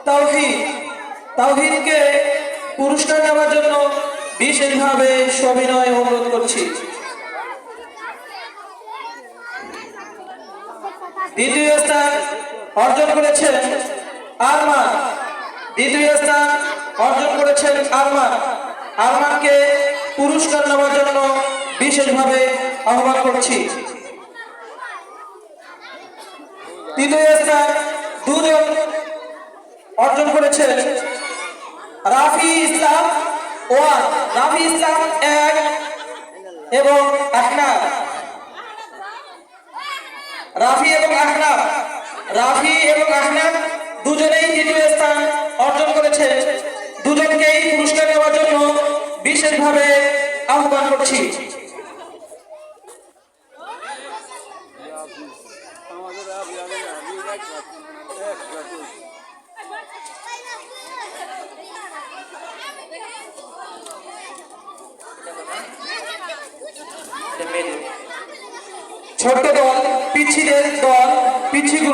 তাওহীদ তাওহীদকে পুরস্কার নেওয়ার জন্য বিশেষভাবে সবিনয় অনুরোধ করছি। দ্বিতীয় স্থান অর্জন করেছেন আরমান। দ্বিতীয় স্থান অর্জন করেছেন আরমান। আরমানকে পুরস্কার নেওয়ার জন্য বিশেষভাবে আহ্বান করছি। তৃতীয় স্থান দুজন অর্জন করেছেন রাফি ইসলাম 1, রাফি ইসলাম 1 এবং আহনাফ। রাফি এবং আহনাফ দুজনেই তৃতীয় স্থান অর্জন করেছে। দুজনকেই পুরস্কার নেওয়ার জন্য বিশেষভাবে আহ্বান করছি। ছোট্ট দল, পিচ্ছিদের দল, পিচ্ছিগুলো